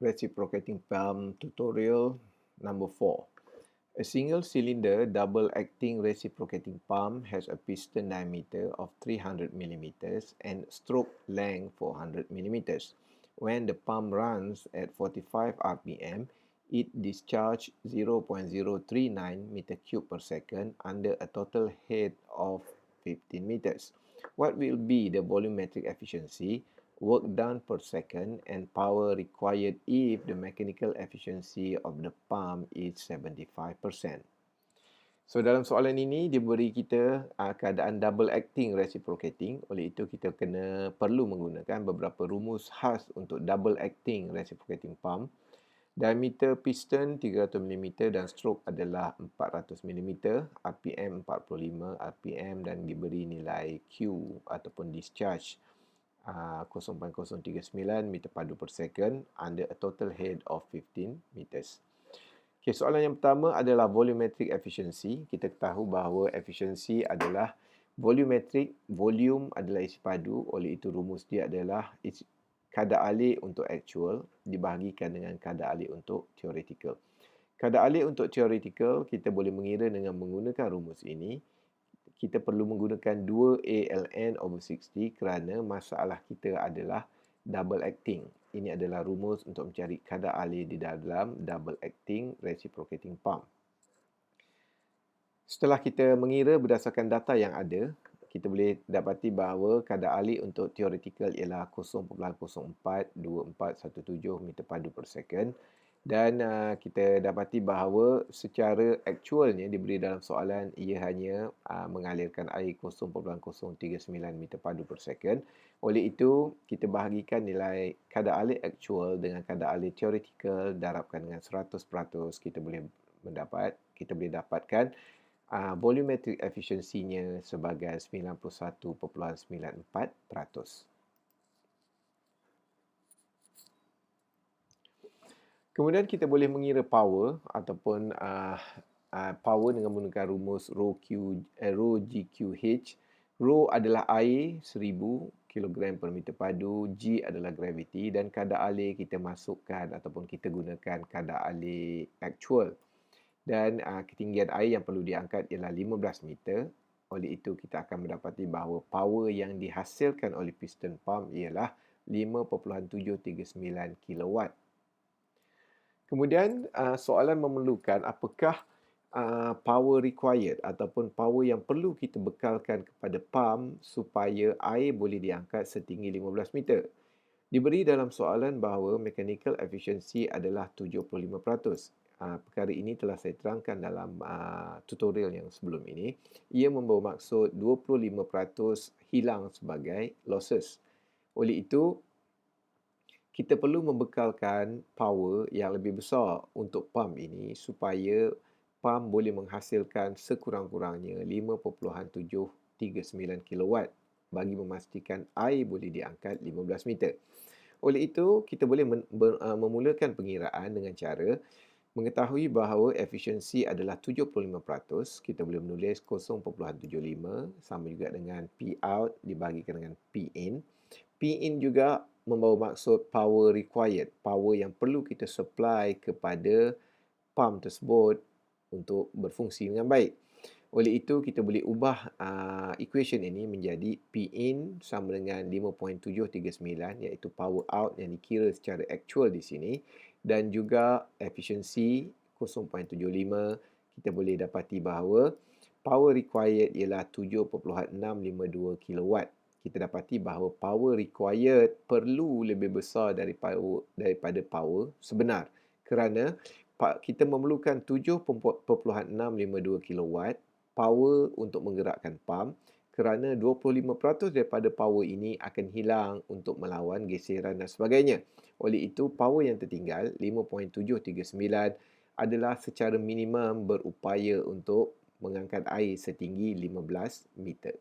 Reciprocating pump tutorial number 4. A single cylinder double acting reciprocating pump has a piston diameter of 300 mm and stroke length 400 mm. When the pump runs at 45 rpm, it discharges 0.039 meter cube per second under a total head of 15 meters. What will be the volumetric efficiency, work done per second, and power required if the mechanical efficiency of the pump is 75%? So dalam soalan ini dia beri kita keadaan double acting reciprocating. Oleh itu kita perlu menggunakan beberapa rumus khas untuk double acting reciprocating pump. Diameter piston 300 mm dan stroke adalah 400 mm, RPM 45 RPM dan diberi nilai Q ataupun discharge 0.039 meter padu per second under a total head of 15 meters. Okay, soalan yang pertama adalah volumetric efficiency. Kita tahu bahawa efficiency adalah volumetric, volume adalah isi padu, oleh itu rumus dia adalah kadar alih untuk actual dibahagikan dengan kadar alih untuk theoretical. Kadar alih untuk theoretical kita boleh mengira dengan menggunakan rumus ini. Kita perlu menggunakan 2ALN/60 kerana masalah kita adalah double acting. Ini adalah rumus untuk mencari kadar alih di dalam double acting reciprocating pump. Setelah kita mengira berdasarkan data yang ada, kita boleh dapati bahawa kadar alih untuk theoretical ialah 0.042417 meter padu per second dan kita dapati bahawa secara aktualnya diberi dalam soalan ia hanya mengalirkan air 0.039 meter padu per second. Oleh itu kita bahagikan nilai kadar alih aktual dengan kadar alih theoretical darabkan dengan 100%, kita boleh dapatkan volumetric efficiency-nya sebagai 91.94%. Kemudian kita boleh mengira power ataupun power dengan menggunakan rumus rho GQH. Rho adalah air 1000 kg per meter padu, G adalah gravity dan kadar alih kita masukkan ataupun kita gunakan kadar alih actual. Dan ketinggian air yang perlu diangkat ialah 15 meter. Oleh itu kita akan mendapati bahawa power yang dihasilkan oleh piston pump ialah 5.739 kW. Kemudian soalan memerlukan apakah power required ataupun power yang perlu kita bekalkan kepada pump supaya air boleh diangkat setinggi 15 meter. Diberi dalam soalan bahawa mechanical efficiency adalah 75%. Perkara ini telah saya terangkan dalam tutorial yang sebelum ini. Ia membawa maksud 25% hilang sebagai losses. Oleh itu, kita perlu membekalkan power yang lebih besar untuk pump ini supaya pump boleh menghasilkan sekurang-kurangnya 5.739 kW bagi memastikan air boleh diangkat 15 meter. Oleh itu, kita boleh memulakan pengiraan dengan cara mengetahui bahawa efisiensi adalah 75%, kita boleh menulis 0.75 sama juga dengan P out dibahagikan dengan P in. P in juga membawa maksud power required, power yang perlu kita supply kepada pump tersebut untuk berfungsi dengan baik. Oleh itu, kita boleh ubah equation ini menjadi P in sama dengan 5.739 iaitu power out yang dikira secara actual di sini dan juga efisiensi 0.75, kita boleh dapati bahawa power required ialah 7.652 kW. Kita dapati bahawa power required perlu lebih besar daripada power sebenar kerana kita memerlukan 7.652 kW power untuk menggerakkan pump kerana 25% daripada power ini akan hilang untuk melawan geseran dan sebagainya. Oleh itu, power yang tertinggal 5.739 adalah secara minimum berupaya untuk mengangkat air setinggi 15 meter.